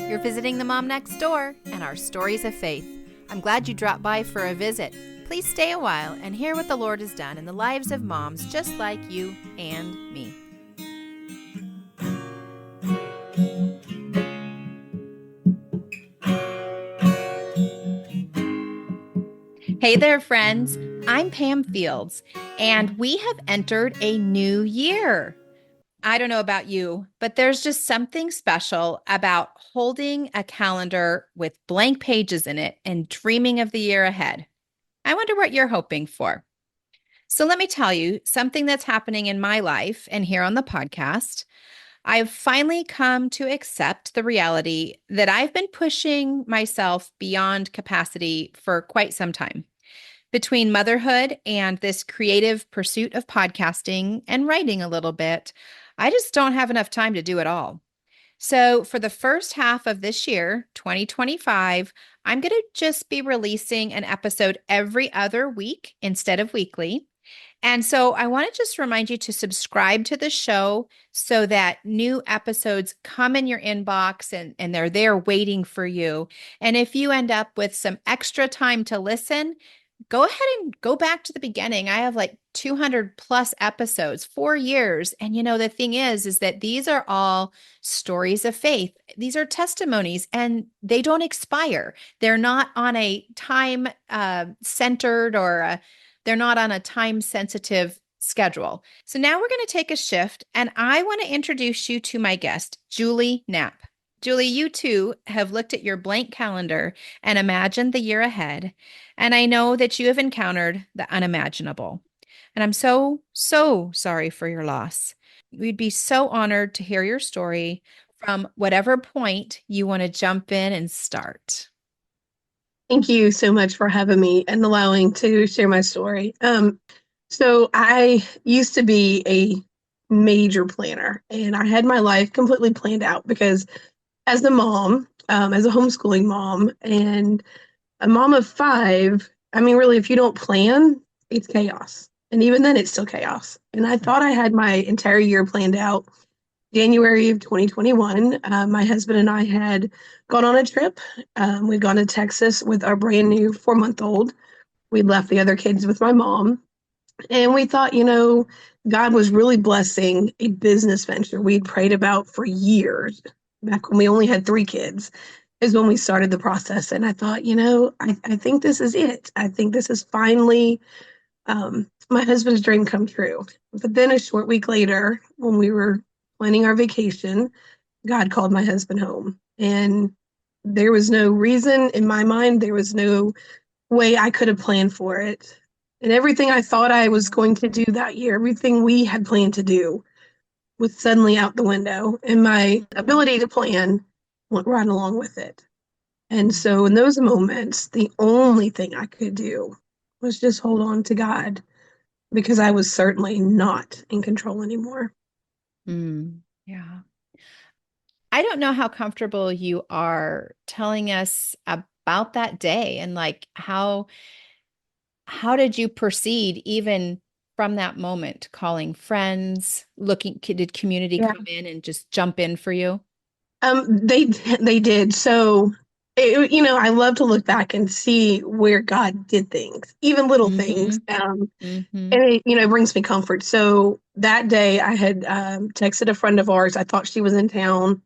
You're visiting the Mom Next Door and our stories of faith. I'm glad you dropped by for a visit. Please stay a while and hear what the Lord has done in the lives of moms just like you and me. Hey there, friends. I'm Pam Fields, and we have entered a new year. I don't know about you, but there's just something special about holding a calendar with blank pages in it and dreaming of the year ahead. I wonder what you're hoping for. So let me tell you something that's happening in my life and here on the podcast. I've finally come to accept the reality that I've been pushing myself beyond capacity for quite some time. Between motherhood and this creative pursuit of podcasting and writing a little bit, I just don't have enough time to do it all. So, for the first half of this year, 2025, I'm going to just be releasing an episode every other week instead of weekly. And so, I want to just remind you to subscribe to the show so that new episodes come in your inbox and they're there waiting for you. And if you end up with some extra time to listen, go ahead and go back to the beginning. I have like 200 plus episodes, 4 years. And the thing is that these are all stories of faith. These are testimonies and they don't expire. They're not on a time centered or they're not on a time sensitive schedule. So now we're going to take a shift and I want to introduce you to my guest, Julie Napp. Julie, you too have looked at your blank calendar and imagined the year ahead. And I know that you have encountered the unimaginable. And I'm so, so sorry for your loss. We'd be so honored to hear your story from whatever point you want to jump in and start. Thank you so much for having me and allowing to share my story. So I used to be a major planner and I had my life completely planned out because as a mom, as a homeschooling mom and a mom of five, I mean, really, if you don't plan, it's chaos. And even then, it's still chaos. And I thought I had my entire year planned out. January of 2021, my husband and I had gone on a trip. We'd gone to Texas with our brand new 4-month-old. We'd left the other kids with my mom. And we thought, God was really blessing a business venture we'd prayed about for years. Back when we only had 3 kids is when we started the process. And I thought, I think this is it. I think this is finally my husband's dream come true. But then a short week later, when we were planning our vacation, God called my husband home. And there was no reason in my mind. There was no way I could have planned for it. And everything I thought I was going to do that year, everything we had planned to do was suddenly out the window. And my ability to plan went right along with it. And so in those moments, the only thing I could do was just hold on to God because I was certainly not in control anymore. Yeah. I don't know how comfortable you are telling us about that day and like how did you proceed even from that moment, calling friends, did community Yeah. come in and just jump in for you? They did. So, I love to look back and see where God did things, even little things. Mm-hmm. And it brings me comfort. So that day I had texted a friend of ours. I thought she was in town.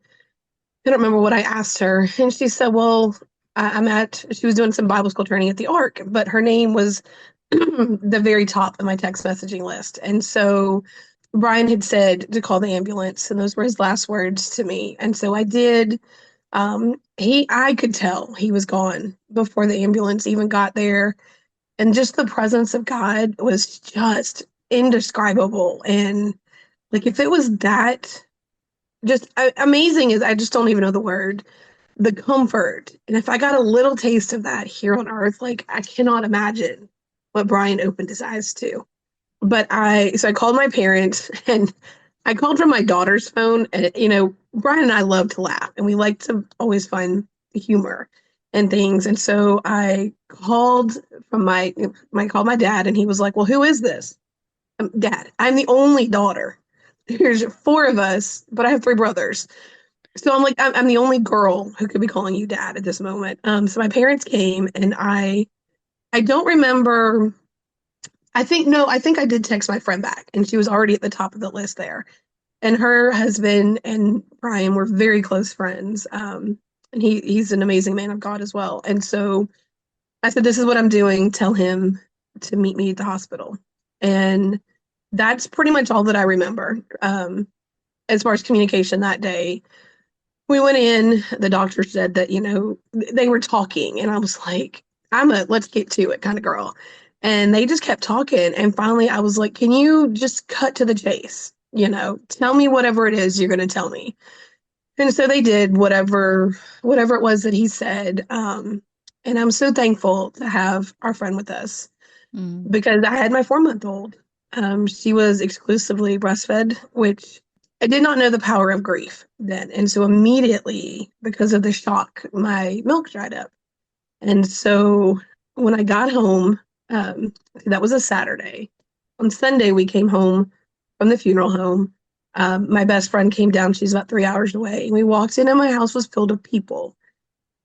I don't remember what I asked her. And she said, well, she was doing some Bible school training at the Ark, but her name was the very top of my text messaging list. And so Brian had said to call the ambulance, and those were his last words to me. And so I did. I could tell he was gone before the ambulance even got there. And just the presence of God was just indescribable. And like, if it was that just amazing, is I just don't even know the word, the comfort. And if I got a little taste of that here on earth, like I cannot imagine what Brian opened his eyes to. So I called my parents and I called from my daughter's phone. And, Brian and I love to laugh and we like to always find humor and things. And so I called called my dad and he was like, well, who is this? Dad, I'm the only daughter. There's 4 of us, but I have 3 brothers. So I'm the only girl who could be calling you dad at this moment. So my parents came and I don't remember. I think no, I think I did text my friend back and she was already at the top of the list there. And her husband and Brian were very close friends. And he's an amazing man of God as well. And so I said, "This is what I'm doing. Tell him to meet me at the hospital." And that's pretty much all that I remember. As far as communication that day, we went in, the doctor said that, they were talking, and I was like, I'm a let's get to it kind of girl. And they just kept talking. And finally, I was like, can you just cut to the chase? Tell me whatever it is you're going to tell me. And so they did whatever it was that he said. And I'm so thankful to have our friend with us Mm, because I had my 4 month old. She was exclusively breastfed, which I did not know the power of grief then. And so immediately, because of the shock, my milk dried up. And so when I got home, that was a Saturday. On Sunday, we came home from the funeral home. My best friend came down. She's about 3 hours away. And we walked in, and my house was filled with people,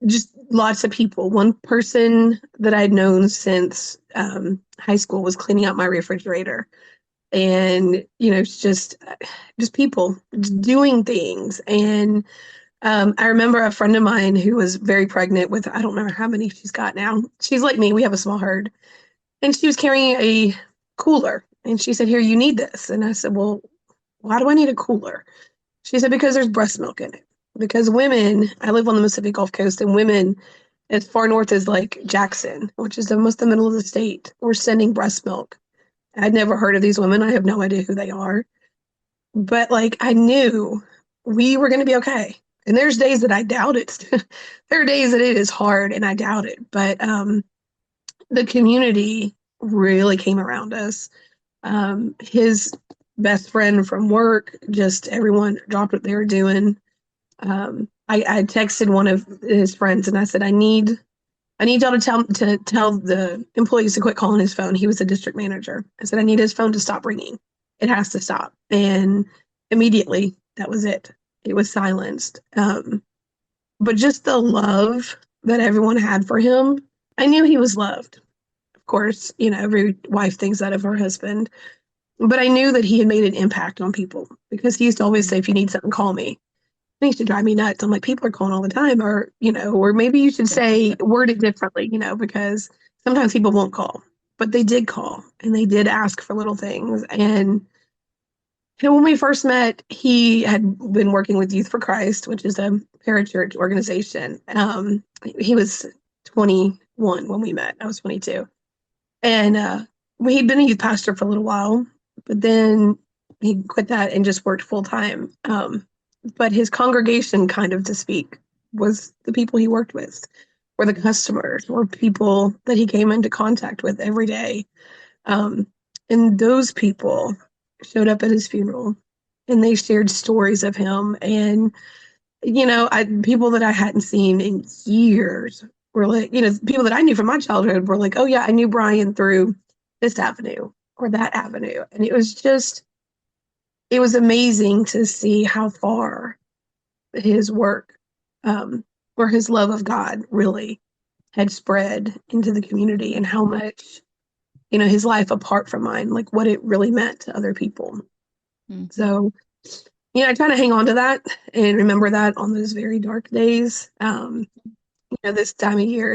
just lots of people. One person that I'd known since high school was cleaning out my refrigerator. And, it's just people just doing things. And I remember a friend of mine who was very pregnant with, I don't know how many she's got now. She's like me, we have a small herd. And she was carrying a cooler. And she said, "Here, you need this." And I said, "Well, why do I need a cooler?" She said, "Because there's breast milk in it. Because women, I live on the Mississippi Gulf Coast, and women as far north as like Jackson, which is almost the middle of the state, were sending breast milk." I'd never heard of these women. I have no idea who they are. But like I knew we were going to be okay. And there's days that I doubt it. There are days that it is hard and I doubt it. But the community really came around us. His best friend from work, just everyone dropped what they were doing. I texted one of his friends and I said, I need y'all to tell the employees to quit calling his phone. He was a district manager. I said, I need his phone to stop ringing. It has to stop. And immediately, that was it. It was silenced. But just the love that everyone had for him, I knew he was loved. Of course, every wife thinks that of her husband. But I knew that he had made an impact on people because he used to always say, mm. if you need something, call me. It used to drive me nuts. I'm like, people are calling all the time, or maybe you should say, word it differently, because sometimes people won't call, but they did call and they did ask for little things. And when we first met, he had been working with Youth for Christ, which is a parachurch organization. He was 21 when we met. I was 22. And he'd been a youth pastor for a little while, but then he quit that and just worked full time. But his congregation, kind of to speak, was the people he worked with, or the customers, or people that he came into contact with every day. Um, and those people showed up at his funeral and they shared stories of him. And, people that I hadn't seen in years were like, people that I knew from my childhood were like, "Oh, yeah, I knew Brian through this avenue or that avenue." And it was amazing to see how far his work, or his love of God really had spread into the community and how much, his life apart from mine, like what it really meant to other people. Mhm. So, I try to hang on to that and remember that on those very dark days. This time of year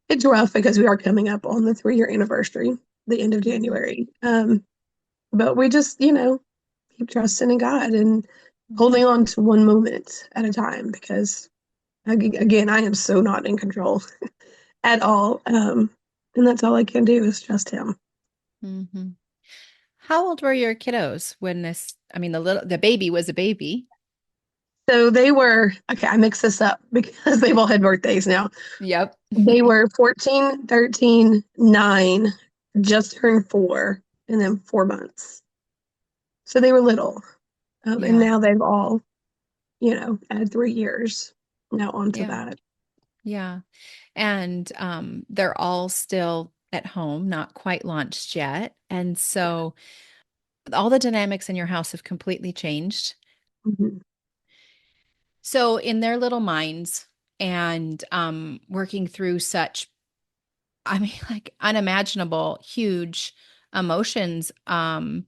it's rough because we are coming up on the 3 year anniversary, the end of Mhm. January. But we just, keep trusting in God and Mhm. holding on to one moment at a time because again, I am so not in control at all. And that's all I can do is trust him. Mhm. How old were your kiddos when the baby was a baby? So they were, okay, I mixed this up because they've all had birthdays now. Yep. They were 14, 13, 9, just turned 4, and then 4 months. So they were little. And Yeah. now they've all, add 3 years now onto Yeah. that. Yeah. And they're all still at home, not quite launched yet. And so all the dynamics in your house have completely changed. Mhm. So in their little minds and working through such, I mean, like unimaginable, huge emotions, and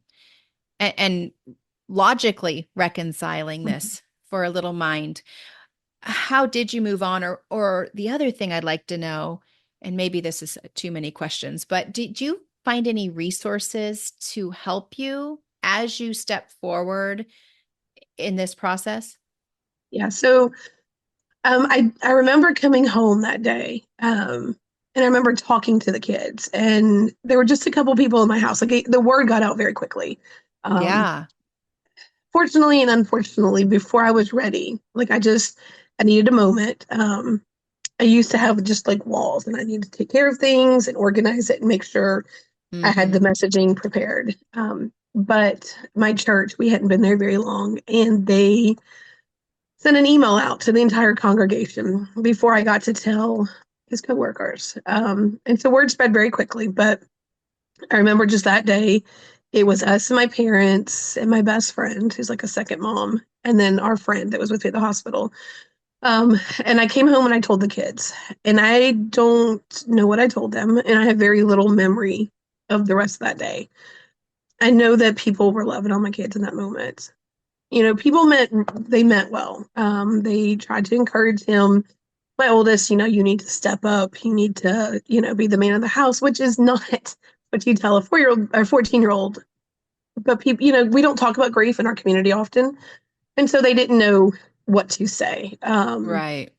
logically reconciling this for a little mind. How did you move on? Or the other thing I'd like to know, and maybe this is too many questions, but did you find any resources to help you as you step forward in this process? Yeah. So I remember coming home that day, and I remember talking to the kids, and there were just a couple people in my house. Like the word got out very quickly. Um, Yeah. Fortunately and unfortunately, before I was ready, I needed a moment. I used to have just like walls, and I needed to take care of things and organize it and make sure I had the Mm-hmm. messaging prepared. But my church, we hadn't been there very long, and they sent an email out to the entire congregation before I got to tell his coworkers. And so word spread very quickly. But I remember just that day, it was us and my parents and my best friend, who's like a second mom, and then our friend that was with me at the hospital. And I came home and I told the kids, and I don't know what I told them, and I have very little memory of the rest of that day. I know that people were loving on my kids in that moment. People meant well. They tried to encourage him. My oldest, you need to step up. You need to, be the man of the house, which is not what you tell a 4-year old or 14-year old. But people, we don't talk about grief in our community often. And so they didn't know what to say. Right.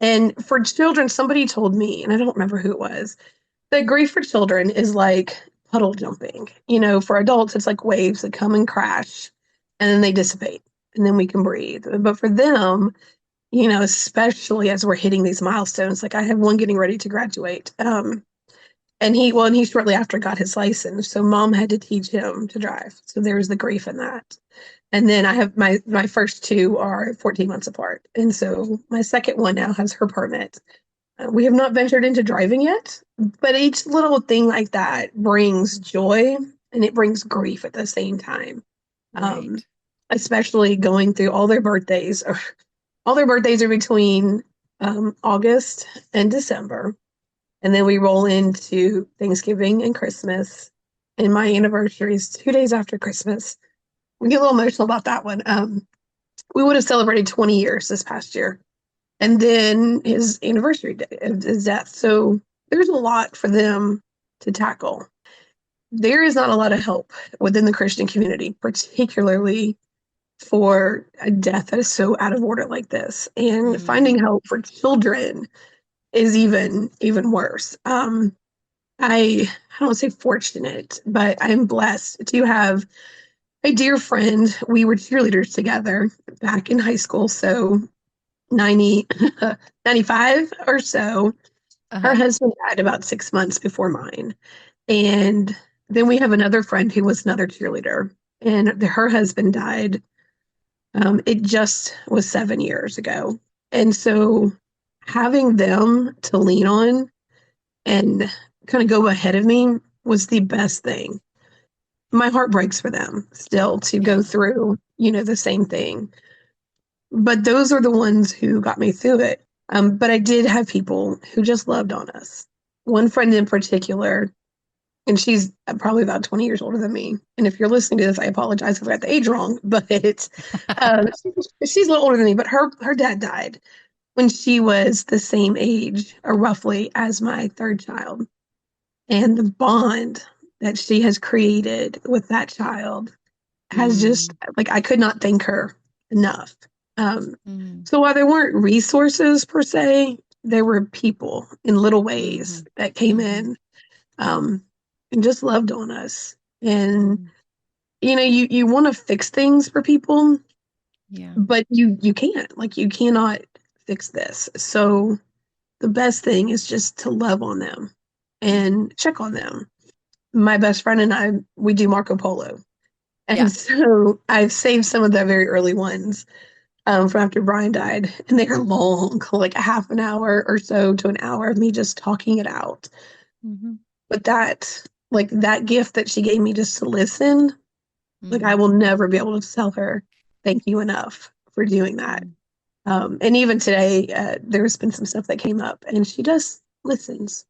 And for children, somebody told me, and I don't remember who it was, that grief for children is like puddle jumping. For adults, it's like waves that come and crash and then they dissipate and then we can breathe. But for them, especially as we're hitting these milestones, like I have one getting ready to graduate. And he shortly after got his license. So mom had to teach him to drive. So there was the grief in that. And then I have my first two are 14 months apart. And so my second one now has her permit. We have not ventured into driving yet, but each little thing like that brings joy and it brings grief at the same time. Um, Right. Especially going through all their birthdays. All their birthdays are between August and December. And then we roll into Thanksgiving and Christmas. And my anniversary is 2 days after Christmas. We get a little emotional about that one. We would have celebrated 20 years this past year. And then his anniversary day of his death. So there's a lot for them to tackle. There is not a lot of help within the Christian community, particularly for a death that is so out of order like this. And Mm. finding help for children is even worse. I don't say fortunate, but I'm blessed to have a dear friend. We were cheerleaders together back in high school, so 90, 95 or so. Her Uh-huh. husband died about 6 months before mine. And then we have another friend who was another cheerleader, and her husband died. It just was 7 years ago. And so having them to lean on and kind of go ahead of me was the best thing. My heart breaks for them still to Yeah. go through, the same thing. But those are the ones who got me through it. But I did have people who just loved on us. One friend in particular, and she's probably about 20 years older than me. And if you're listening to this, I apologize if I got the age wrong, but she's a little older than me. But her dad died when she was the same age, or roughly, as my third child. And the bond that she has created with that child has just Mm. like I could not thank her enough. Um, Mm. so while there weren't resources per se, there were people in little Mm-hmm. ways that came Mm-hmm. in um, and just loved on us. And Mm. you want to fix things for people, Yeah. but you can't. Like you cannot fix this. So the best thing is just to love on them Mm-hmm. and check on them. My best friend and I, we do Marco Polo. Yeah. And so I've saved some of the very early ones from after Brian died. And they are long, like a half an hour or so to an hour of me just talking it out. Mm-hmm. But that gift that she gave me just to listen, like I Mm. will never be able to tell her thank you enough for doing that. Mm. And even today, there's been some stuff that came up, and she just listens.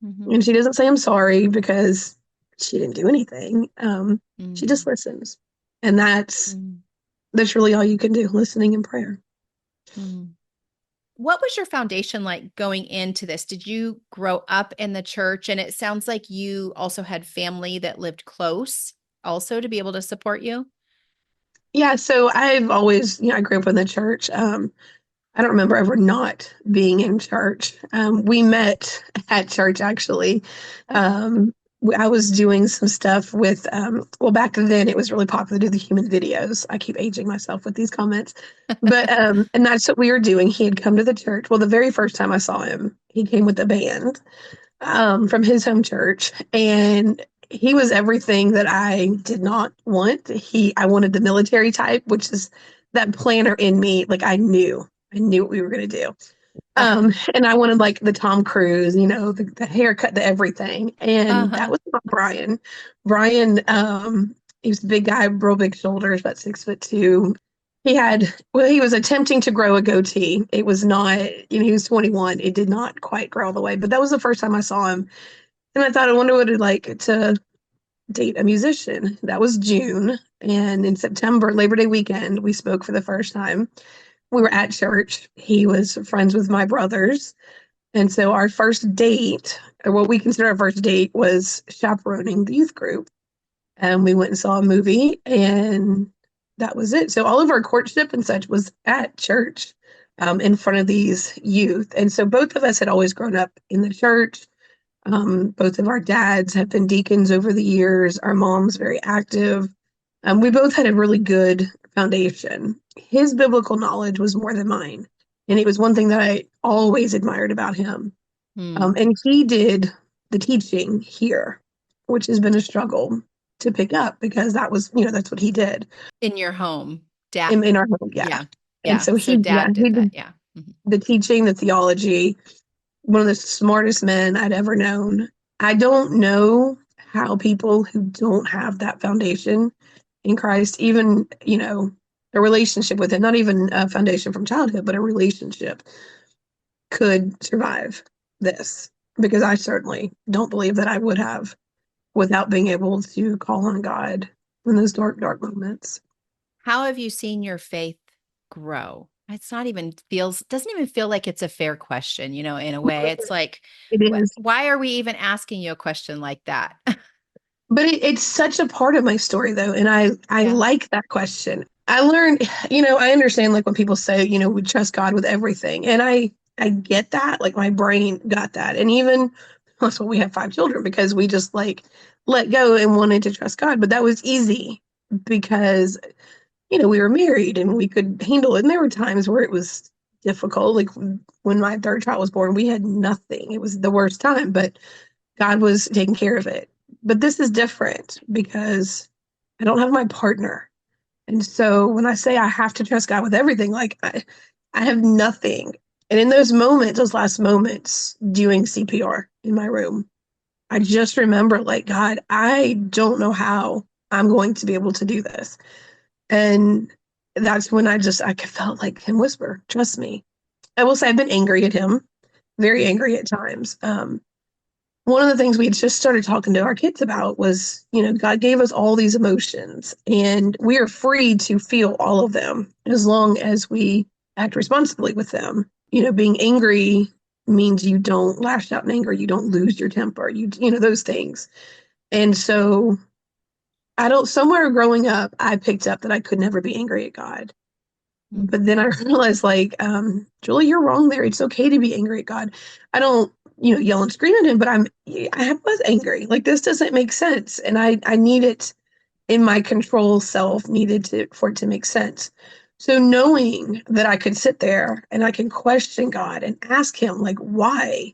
Mm-hmm. And she doesn't say I'm sorry because she didn't do anything. She Mm-hmm. just listens. And that's really all you can do, listening and prayer. Mm-hmm. What was your foundation like going into this? Did you grow up in the church? And it sounds like you also had family that lived close also to be able to support you. Yeah, so I've always, I grew up in the church. I don't remember ever not being in church. We met at church actually. Okay. I was doing some stuff with, well, back then it was really popular to do the human videos. I keep aging myself with these comments. But, and that's what we were doing. He had come to the church. Well, the very first time I saw him, he came with a band from his home church. And he was everything that I did not want. I wanted the military type, which is that planner in me. Like I knew what we were going to do. And I wanted like the Tom Cruise, the haircut, the everything. And that Uh-huh. was not Brian. Brian, he was a big guy, real big shoulders, about 6'2". He was attempting to grow a goatee. It was not, he was 21. It did not quite grow all the way, but that was the first time I saw him. And I thought, I wonder what it'd like to date a musician. That was June. And in September, Labor Day weekend, we spoke for the first time. We were at church. He was friends with my brothers. And so our first date, or what we consider our first date, was chaperoning the youth group. And we went and saw a movie, and that was it. So all of our courtship and such was at church, in front of these youth. And so both of us had always grown up in the church. Both of our dads have been deacons over the years. Our mom's very active. We both had a really good foundation. His biblical knowledge was more than mine. And it was one thing that I always admired about him. Hmm. And he did the teaching here, which has been a struggle to pick up because that's what he did In your home, dad. in our home. Yeah. Yeah. And Yeah. so So yeah, dad he did that. did Yeah. Mhm. the teaching, the theology, one of the smartest men I'd ever known. I don't know how people who don't have that foundation in Christ, even, a relationship with him, not even a foundation from childhood, but a relationship could survive this. Because I certainly don't believe that I would have without being able to call on God in those dark, dark moments. How have you seen your faith grow? It's not even feels doesn't even feel like it's a fair question, in a way. It's like, It is. why are we even asking you a question like that? But it's such a part of my story, though, and I Yeah. like that question. I learned, I understand like when people say, we trust God with everything, and I get that. Like my brain got that, and even that's why we have 5 children because we just like let go and wanted to trust God. But that was easy because we were married and we could handle it. And there were times where it was difficult. Like when my third child was born, we had nothing. It was the worst time, but God was taking care of it. But this is different because I don't have my partner. And so when I say I have to trust God with everything, like I have nothing. And in those moments, those last moments doing CPR in my room, I just remember like, God, I don't know how I'm going to be able to do this. And that's when I felt like him whisper, trust me. I will say I've been angry at him, very angry at times. One of the things we just started talking to our kids about was, God gave us all these emotions and we are free to feel all of them as long as we act responsibly with them. Being angry means you don't lash out in anger, you don't lose your temper, those things. And so somewhere growing up, I picked up that I could never be angry at God. Mm. But then I realized, like, Julie, you're wrong there. It's okay to be angry at God. I don't, yell and scream at him, but was angry. Like, this doesn't make sense. And I need it in my control self, for it to make sense. So knowing that I could sit there and I can question God and ask him, like, why?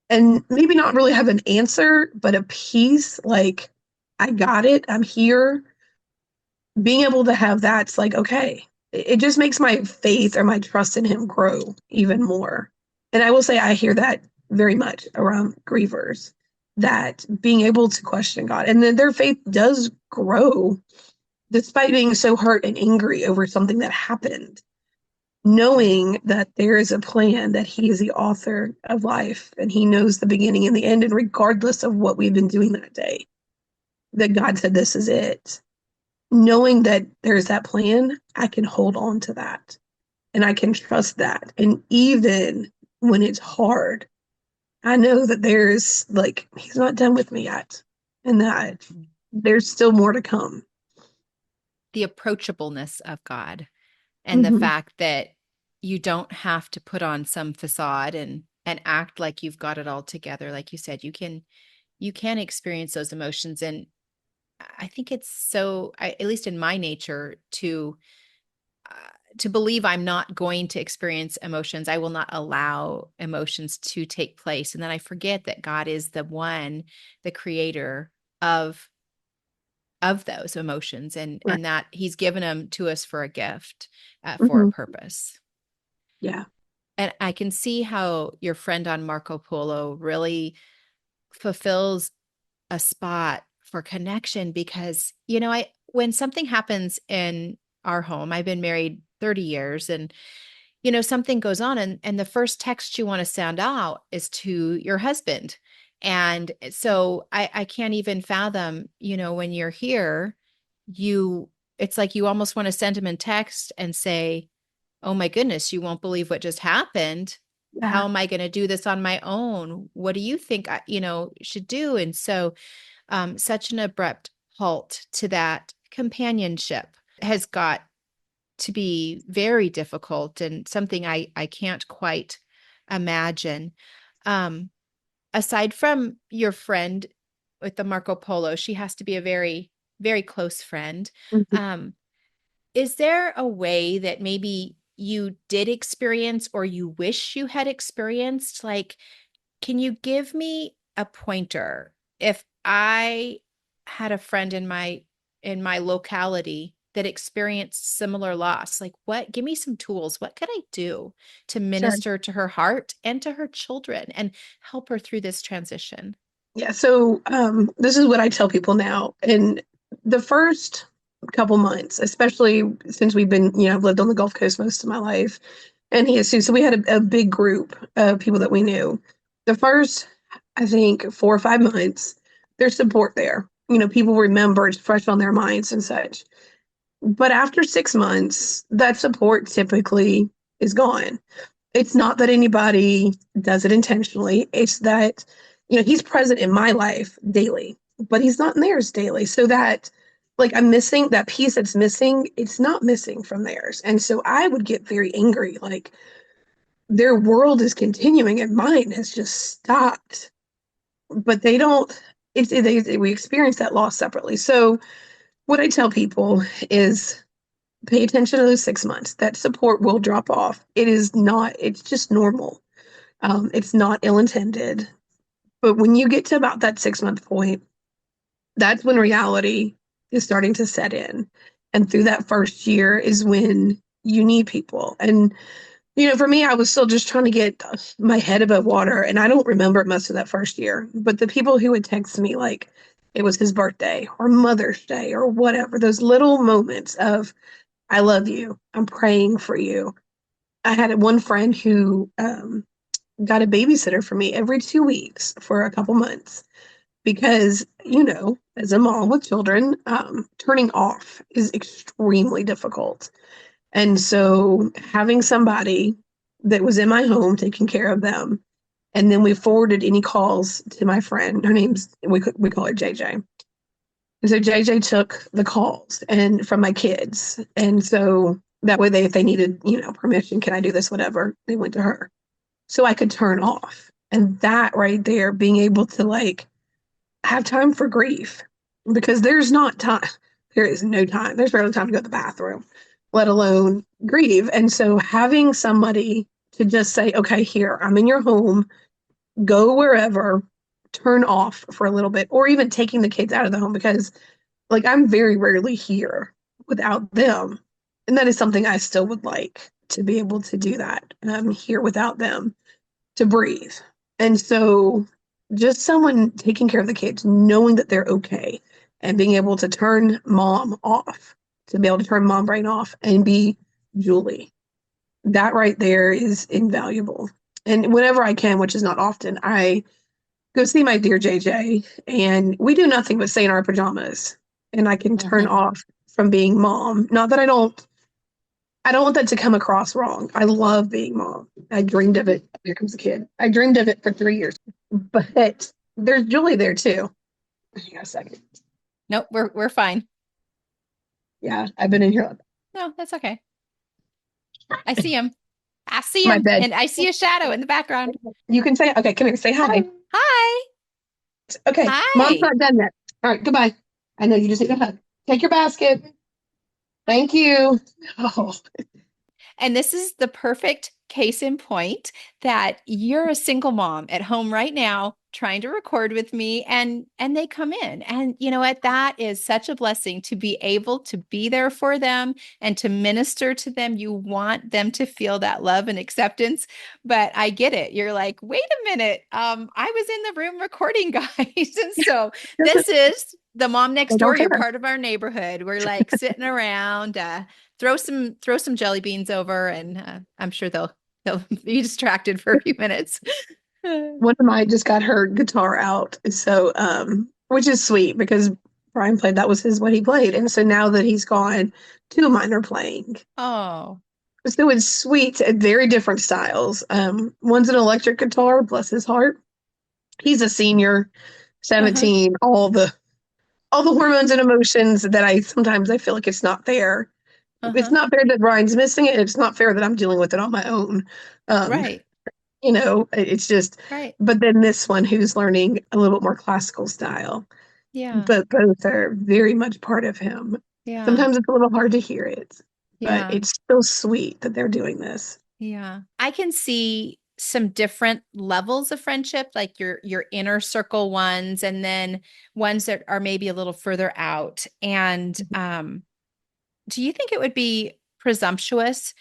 And maybe not really have an answer, but a peace, like, I got it. I'm here. Being able to have that's like, okay, it just makes my faith or my trust in him grow even more. And I will say I hear that very much around grievers, that being able to question God and then their faith does grow despite being so hurt and angry over something that happened. knowing that there is a plan, that he is the author of life and he knows the beginning and the end. And regardless of what we've been doing that day, that God said, this is it. Knowing that there's that plan, I can hold on to that and I can trust that. And even when it's hard, I know that there's like, he's not done with me yet and that there's still more to come. The approachableness of God and the Mm-hmm. fact that you don't have to put on some facade and act like you've got it all together. Like you said, you can experience those emotions. And I think it's so, at least in my nature, to believe I'm not going to experience emotions. I will not allow emotions to take place. And then I forget that God is the one, the creator of those emotions, Right. and that he's given them to us for a gift, for a Mm-hmm. purpose. Yeah. And I can see how your friend on Marco Polo really fulfills a spot for connection because, I when something happens in our home, I've been married 30 years, and something goes on, and the first text you want to send out is to your husband. And so I can't even fathom, when you're here, you it's like you almost want to send him a text and say, oh my goodness, you won't believe what just happened. Yeah. How am I going to do this on my own? What do you think I, should do? And so such an abrupt halt to that companionship has got to be very difficult and something I can't quite imagine. Um, Aside from your friend with the Marco Polo, she has to be a very, very close friend. Mhm. Um, is there a way that maybe you did experience or you wish you had experienced? Like, can you give me a pointer if I had a friend in my locality that experienced similar loss? Like what, give me some tools. What could I do to Sure. minister to her heart and to her children and help her through this transition? Yeah, so this is what I tell people now. In the first couple months, especially since we've been, I've lived on the Gulf Coast most of my life, and he is too. So we had a big group of people that we knew. The first, I think, 4 or 5 months, there's support there. People remember it's fresh on their minds and such. But after 6 months, that support typically is gone. It's not that anybody does it intentionally. It's that, he's present in my life daily, but he's not in theirs daily. So that, like, I'm missing that piece that's missing. It's not missing from theirs. And so I would get very angry. Like, their world is continuing and mine has just stopped. But they don't, we experience that loss separately. So what I tell people is pay attention to those 6 months. That support will drop off. It's just normal. It's not ill-intended. But when you get to about that 6 month point, that's when reality is starting to set in. And through that first year is when you need people. And, for me, I was still just trying to get my head above water. And I don't remember most of that first year. But the people who would text me, like it was his birthday or Mother's Day or whatever, those little moments of, I love you. I'm praying for you. I had one friend who got a babysitter for me every 2 weeks for a couple months because, as a mom with children, turning off is extremely difficult. And so having somebody that was in my home taking care of them, and then we forwarded any calls to my friend. Her name's, we call her JJ. And so JJ took the calls and from my kids. And so that way if they needed, permission, can I do this, whatever, they went to her. So I could turn off. And that right there, being able to like have time for grief because there's not time. There is no time. There's barely time to go to the bathroom, let alone grieve. And so having somebody to just say, okay, here, I'm in your home, go wherever, turn off for a little bit, or even taking the kids out of the home because like I'm very rarely here without them. And that is something I still would like to be able to do that. Here without them to breathe. And so just someone taking care of the kids, knowing that they're okay and being able to turn mom off, to be able to turn mom brain off and be Julie. that right there is invaluable. And whenever I can, which is not often, I go see my dear JJ, and we do nothing but stay in our pajamas. And I can turn Mhm. off from being mom. Not that I don't want that to come across wrong. I love being mom. I dreamed of it. Here comes the kid. I dreamed of it for 3 years. But there's Julie there too. Hang on a second. Nope, we're fine. Yeah, I've been in here. No, that's okay. I see him. I see My him, bed. and I see a shadow in the background. You can say, okay, come here, say hi. Hi. Okay, mom's Hi. not done yet. All right, goodbye. I know you just need a hug. Take your basket. Thank you. Oh, And this is the perfect case in point that you're a single mom at home right now trying to record with me and they come in. And you know what? That is such a blessing to be able to be there for them and to minister to them. You want them to feel that love and acceptance. But I get it. You're like, wait a minute. I was in the room recording, guys. And so this is the mom they next door. don't You're care. part of our neighborhood. We're like sitting around, throw some jelly beans over, and I'm sure they'll be distracted for a few minutes. One of mine just got her guitar out, so which is sweet because Brian played that was his what he played, and so now that he's gone, two of mine are playing. Oh, So it's sweet at very different styles. One's an electric guitar, bless his heart. He's a senior, uh-huh, 17, all the hormones and emotions that I feel like it's not fair. It's uh-huh. not fair that Brian's missing it. It's not fair that I'm dealing with it on my own. Um, Right, it's just, right. but then this one who's learning a little bit more classical style, Yeah, but both are very much part of him. yeah, Sometimes it's a little hard to hear it, but yeah, it's so sweet that they're doing this. yeah. I can see some different levels of friendship, like your inner circle ones, and then ones that are maybe a little further out. And do you think it would be presumptuous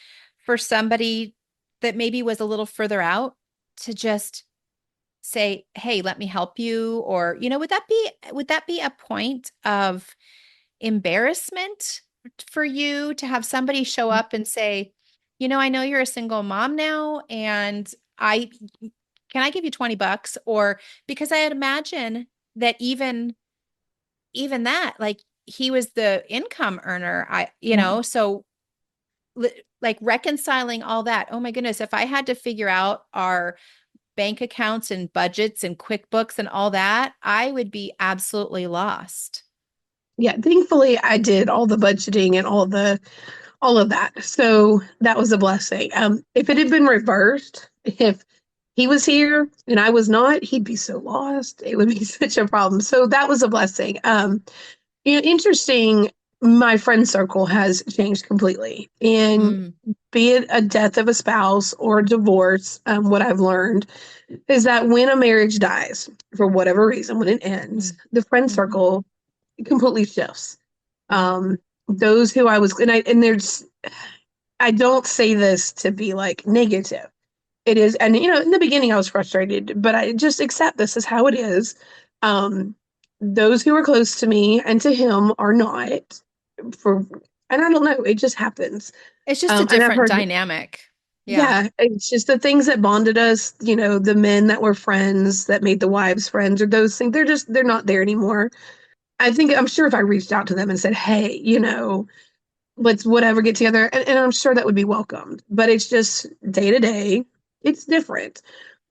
for somebody that maybe was a little further out to just say, "Hey, let me help you," or would that be a point of embarrassment for you to have somebody show up and say, I know you're a single mom now, and I can I give you $20?" Or because I'd imagine that even that, like he was the income earner, so like reconciling all that. Oh my goodness, if I had to figure out our bank accounts and budgets and QuickBooks and all that, I would be absolutely lost. Yeah, thankfully I did all the budgeting and all of that. So that was a blessing. If it had been reversed, if he was here and I was not, he'd be so lost. It would be such a problem. So that was a blessing. Interesting. My friend circle has changed completely, and Mm, be it a death of a spouse or a divorce, what I've learned is that when a marriage dies, for whatever reason, when it ends, mm, the friend mhm, circle completely shifts. mm. Those who I was, and there's, I don't say this to be like negative. It is, and in the beginning I was frustrated, but I just accept this is how it is. Um, those who are close to me and to him are not for, and I don't know, it just happens. It's just a And I've different heard, dynamic. Yeah. yeah, it's just the things that bonded us, the men that were friends that made the wives friends or those things, they're not there anymore. I'm sure if I reached out to them and said, hey, let's whatever get together, and I'm sure that would be welcomed, but it's just day to day, it's different.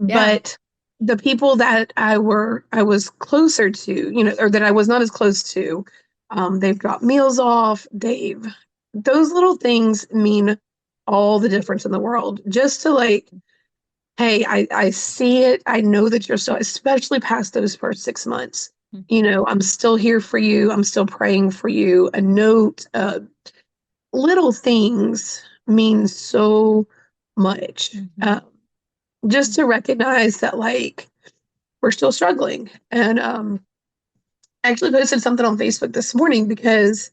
Yeah. But the people that I was closer to, or that I was not as close to, they've dropped meals off, those little things mean all the difference in the world, just to like, hey, I see it. I know that you're so, especially past those first 6 months. Mhm, I'm still here for you. I'm still praying for you. A note, little things mean so much. mhm, Just mhm. to recognize that, like, we're still struggling. And I actually posted something on Facebook this morning because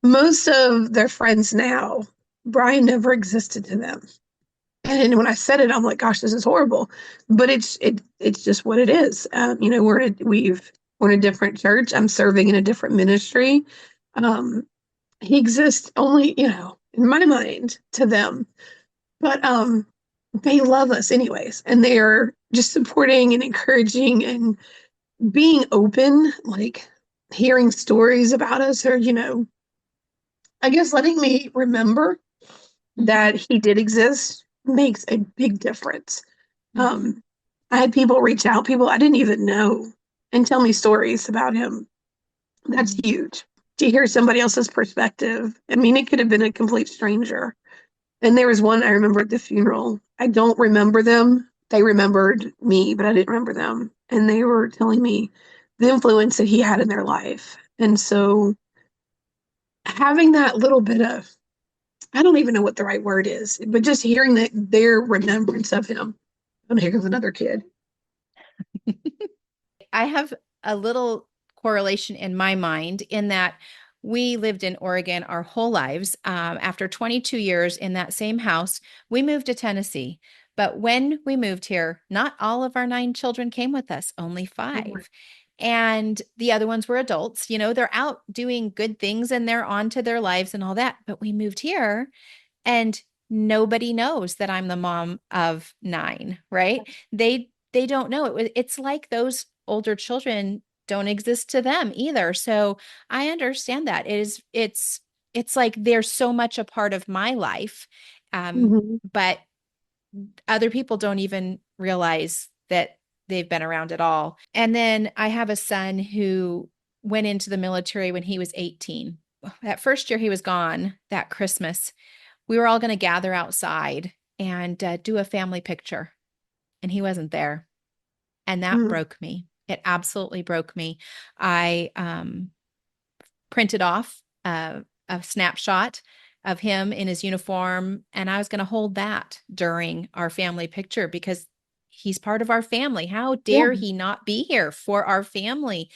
most of their friends now, Brian never existed to them. And when I said it, I'm like, gosh, this is horrible. But it's just what it is. We're in a different church. I'm serving in a different ministry. Um, he exists only, in my mind to them. but they love us anyways, and they're just supporting and encouraging and being open, like hearing stories about us, or I guess letting me remember Mhm. that he did exist makes a big difference. Mhm. Um, I had people reach out, people I didn't even know, and tell me stories about him. That's Mhm. huge. To hear somebody else's perspective. I mean, it could have been a complete stranger. And there was one I remember at the funeral. I don't remember them. They remembered me, but I didn't remember them. And they were telling me the influence that he had in their life. And so having that little bit of, I don't even know what the right word is, but just hearing that their remembrance of him. Oh, here comes another kid. I have a little correlation in my mind in that we lived in Oregon our whole lives. After 22 years in that same house, we moved to Tennessee. But when we moved here, not all of our 9 children came with us, only Mhm. 5. And the other ones were adults. They're out doing good things and they're on to their lives and all that. But we moved here and nobody knows that I'm the mom of 9, right? They don't know it. It's like those older children don't exist to them either. So I understand that. It's like they're so much a part of my life. Mhm. But other people don't even realize that they've been around at all. And then I have a son who went into the military when he was 18. That first year he was gone, that Christmas, we were all going to gather outside and do a family picture, and he wasn't there. And that Mhm. broke me. It absolutely broke me. I printed off a snapshot of him in his uniform, and I was going to hold that during our family picture because he's part of our family. How Yeah, dare he not be here for our family?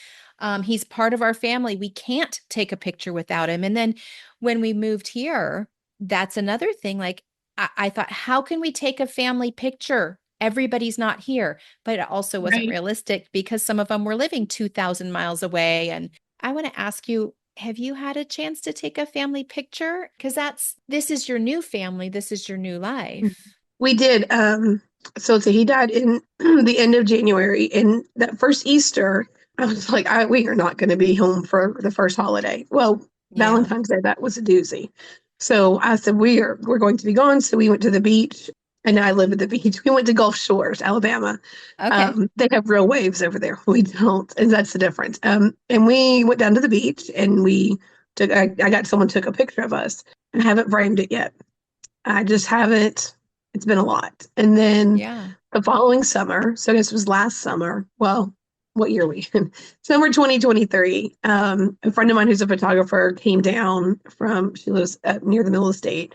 He's part of our family. We can't take a picture without him. And then when we moved here, that's another thing. Like, I thought, how can we take a family picture? Everybody's not here, but it also wasn't right. realistic because some of them were living 2,000 miles away. And I want to ask you, have you had a chance to take a family picture? Because this is your new family, this is your new life. We did. So he died in the end of January. And that first Easter, I was like, we are not going to be home for the first holiday. Well, Yeah. Valentine's Day, that was a doozy. So I said, we're going to be gone. So we went to the beach, and I live at the beach. We went to Gulf Shores, Alabama. Okay. They have real waves over there. We don't, and that's the difference. And we went down to the beach, and I got someone took a picture of us. I haven't framed it yet. I just haven't. It's been a lot. And then Yeah. the following summer, so this was last summer. Well, what year are we in? Summer 2023. A friend of mine who's a photographer came down she lives up near the middle of the state.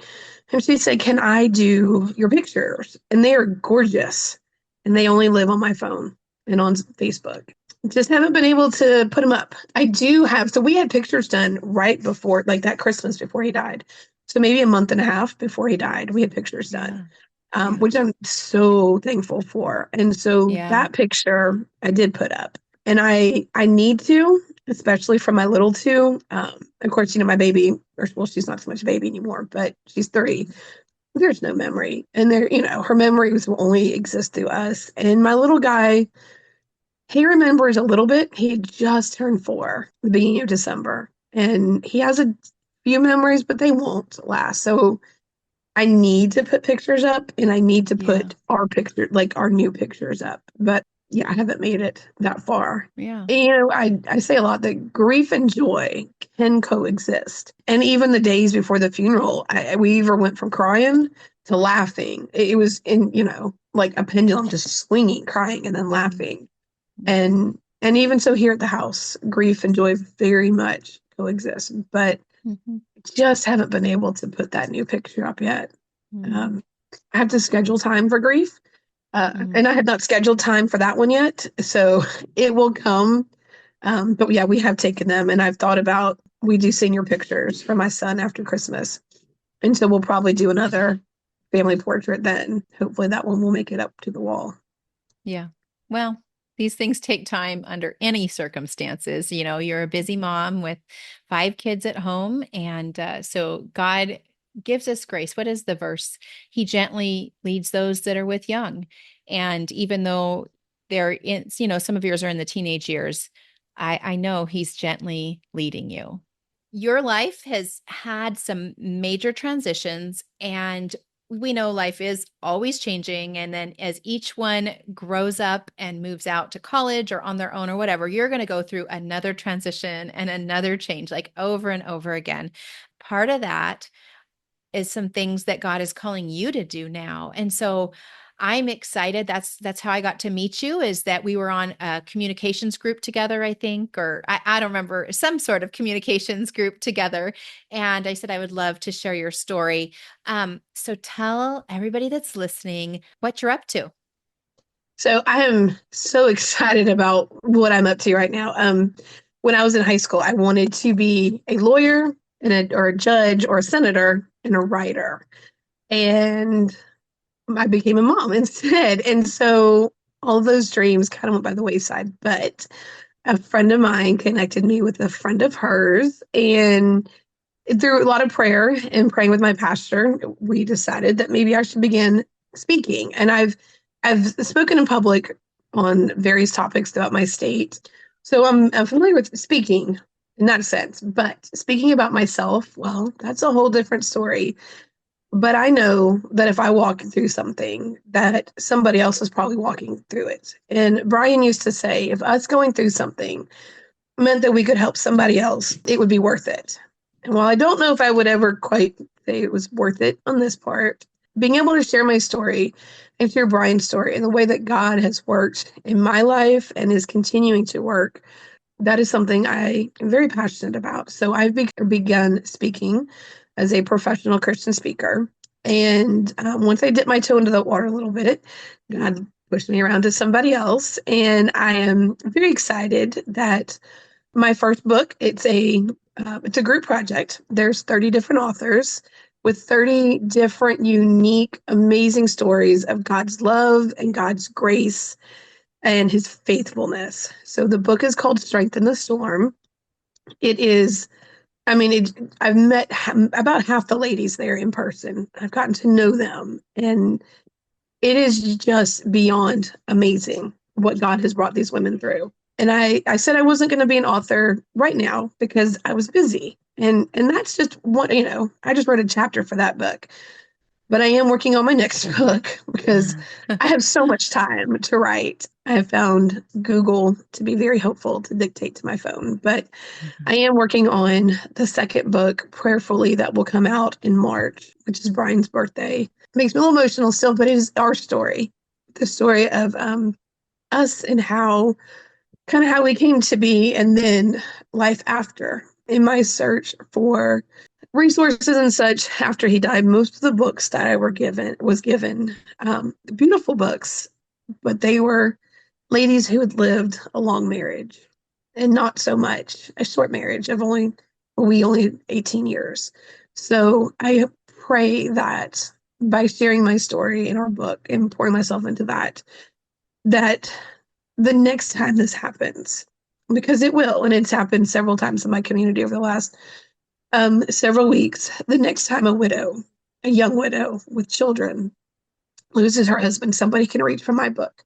And she said, "Can I do your pictures?" And they are gorgeous. And they only live on my phone and on Facebook. Just haven't been able to put them up. I do have, so we had pictures done right before, like that Christmas before he died. So maybe a month and a half before he died, we had pictures done, Yeah. Yeah. which I'm so thankful for. And so Yeah. that picture I did put up, and I need to, especially for my little two. Of course, my baby, or well, she's not so much a baby anymore, but she's 3. There's no memory, and her memories will only exist through us. And my little guy, he remembers a little bit. He had just turned 4 the beginning of December, and he has a few memories, but they won't last. So I need to put pictures up, and I need to Yeah. put our picture, like our new pictures up. But yeah, I haven't made it that far. Yeah. And, I say a lot that grief and joy can coexist. And even the days before the funeral, we even went from crying to laughing. It was like a pendulum just swinging, crying and then laughing. And even so here at the house, grief and joy very much coexist. But Mm-hmm. just haven't been able to put that new picture up yet. Mm-hmm. Um, I have to schedule time for grief, Mm-hmm. and I have not scheduled time for that one yet. So it will come. But yeah, we have taken them, and I've thought about we do senior pictures for my son after Christmas, and so we'll probably do another family portrait then. Hopefully, that one will make it up to the wall. Yeah. Well, these things take time under any circumstances. You're a busy mom with 5 kids at home. And so God gives us grace. What is the verse? He gently leads those that are with young. And even though they're in, some of yours are in the teenage years, I know he's gently leading you. Your life has had some major transitions, and we know life is always changing. And then as each one grows up and moves out to college or on their own or whatever, you're going to go through another transition and another change, like over and over again. Part of that is some things that God is calling you to do now. And so I'm excited. That's how I got to meet you, is that we were on a communications group together, I think, or I don't remember, some sort of communications group together. And I said I would love to share your story. So tell everybody that's listening what you're up to. So I am so excited about what I'm up to right now. When I was in high school, I wanted to be a lawyer or a judge or a senator and a writer. And I became a mom instead. And so all of those dreams kind of went by the wayside. But a friend of mine connected me with a friend of hers. And through a lot of prayer and praying with my pastor, we decided that maybe I should begin speaking. And I've spoken in public on various topics about my state. So I'm familiar with speaking in that sense, but speaking about myself, well, that's a whole different story. But I know that if I walk through something, that somebody else is probably walking through it. And Brian used to say, if us going through something meant that we could help somebody else, it would be worth it. And while I don't know if I would ever quite say it was worth it on this part, being able to share my story and share Brian's story and the way that God has worked in my life and is continuing to work, that is something I am very passionate about. So I've begun speaking as a professional Christian speaker. And once I dipped my toe into the water a little bit, God pushed me around to somebody else. And I am very excited that my first book, it's a group project. There's 30 different authors with 30 different unique, amazing stories of God's love and God's grace and his faithfulness. So the book is called Strength in the Storm. It is, I've met about half the ladies there in person. I've gotten to know them, and it is just beyond amazing what God has brought these women through. And I said I wasn't going to be an author right now because I was busy. And that's just what, I just wrote a chapter for that book. But I am working on my next book because I have so much time to write. I have found Google to be very helpful to dictate to my phone. But I am working on the second book, prayerfully, that will come out in March, which is Brian's birthday. It makes me a little emotional still, but it is our story, the story of us and how we came to be, and then life after. In my search for resources and such after he died, most of the books that I was given beautiful books, but they were ladies who had lived a long marriage and not so much a short marriage of only 18 years. So I pray that by sharing my story in our book and pouring myself into that the next time this happens, because it will, and it's happened several times in my community over the last several weeks, the next time a young widow with children, loses her husband, somebody can read from my book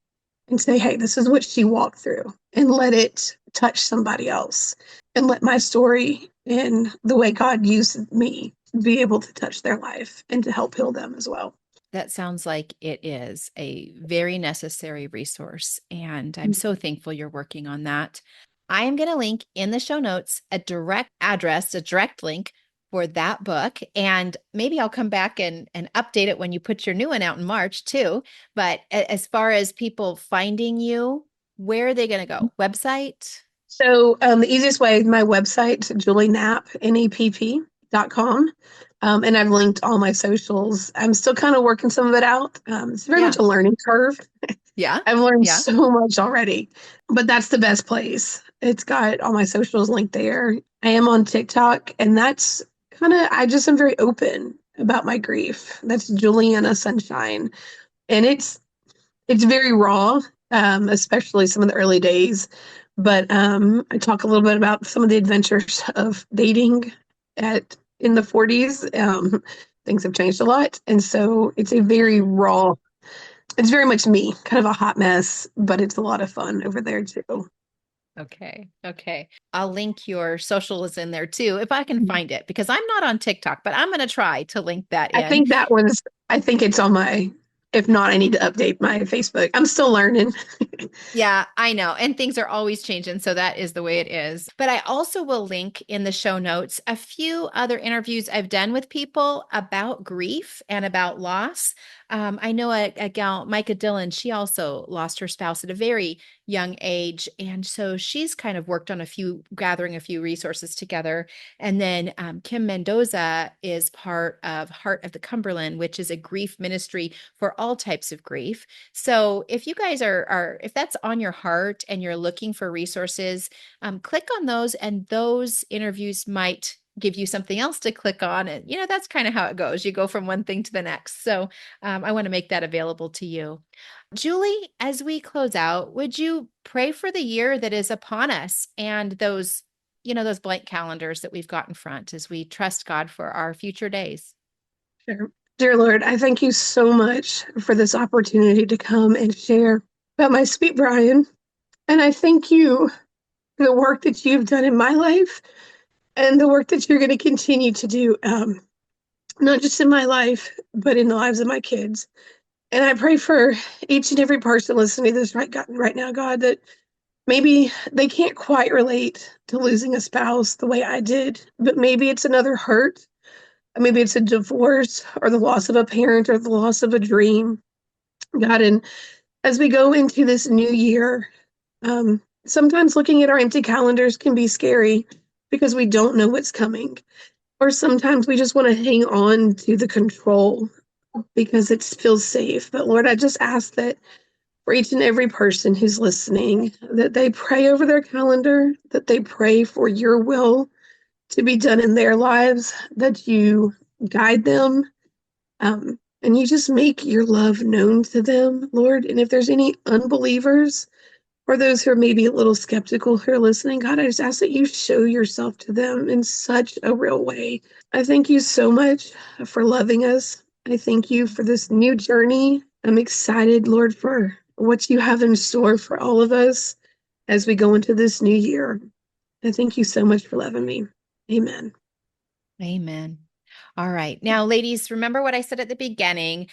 and say, hey, this is what she walked through, and let it touch somebody else, and let my story and the way God used me be able to touch their life and to help heal them as well. That sounds like it is a very necessary resource. And I'm so thankful you're working on that. I am going to link in the show notes a direct address, a direct link for that book. And maybe I'll come back and update it when you put your new one out in March too. But as far as people finding you, where are they going to go? Website? So the easiest way, my website, julienapp, NAPP.com. And I've linked all my socials. I'm still kind of working some of it out. It's very much a learning curve. Yeah. I've learned Yeah. so much already, but that's the best place. It's got all my socials linked there. I am on TikTok, and that's I just am very open about my grief. That's Juliana Sunshine. And it's very raw, especially some of the early days. But I talk a little bit about some of the adventures of dating in the 40s. things have changed a lot. And so it's a very raw, it's very much me, kind of a hot mess, but it's a lot of fun over there too. Okay. Okay. I'll link your socials in there too, if I can find it, because I'm not on TikTok, but I'm going to try to link that I in. think that was, I think it's on my, if not, I need to update my Facebook. I'm still learning. Yeah, I know. And things are always changing. So that is the way it is. But I also will link in the show notes a few other interviews I've done with people about grief and about loss. I know a gal, Micah Dillon, she also lost her spouse at a very young age. And so she's kind of worked on gathering a few resources together. And then Kim Mendoza is part of Heart of the Cumberland, which is a grief ministry for all types of grief. So if you guys if that's on your heart and you're looking for resources, click on those, and those interviews might give you something else to click on. And, that's kind of how it goes. You go from one thing to the next. So I want to make that available to you. Julie, as we close out, would you pray for the year that is upon us and those blank calendars that we've got in front as we trust God for our future days? Sure. Dear Lord, I thank you so much for this opportunity to come and share about my sweet Brian. And I thank you for the work that you've done in my life and the work that you're going to continue to do, not just in my life, but in the lives of my kids. And I pray for each and every person listening to this right now, God, that maybe they can't quite relate to losing a spouse the way I did, but maybe it's another hurt. Maybe it's a divorce or the loss of a parent or the loss of a dream. God, and as we go into this new year, sometimes looking at our empty calendars can be scary because we don't know what's coming. Or sometimes we just want to hang on to the control because it feels safe. But Lord, I just ask that for each and every person who's listening, that they pray over their calendar, that they pray for your will to be done in their lives, that you guide them, and you just make your love known to them, Lord. And if there's any unbelievers or those who are maybe a little skeptical who are listening, God, I just ask that you show yourself to them in such a real way. I thank you so much for loving us. I thank you for this new journey. I'm excited, Lord, for what you have in store for all of us as we go into this new year. I thank you so much for loving me. Amen. Amen. All right. Now, ladies, remember what I said at the beginning.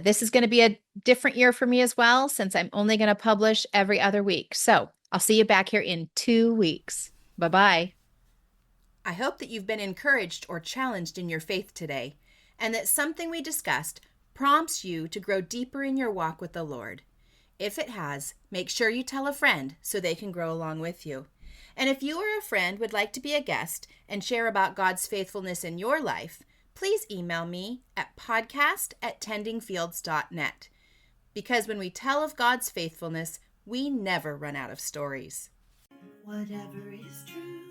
This is going to be a different year for me as well, since I'm only going to publish every other week. So I'll see you back here in 2 weeks. Bye bye. I hope that you've been encouraged or challenged in your faith today, and that something we discussed prompts you to grow deeper in your walk with the Lord. If it has, make sure you tell a friend so they can grow along with you. And if you or a friend would like to be a guest and share about God's faithfulness in your life, please email me at podcast@tendingfields.net. Because when we tell of God's faithfulness, we never run out of stories. Whatever is true.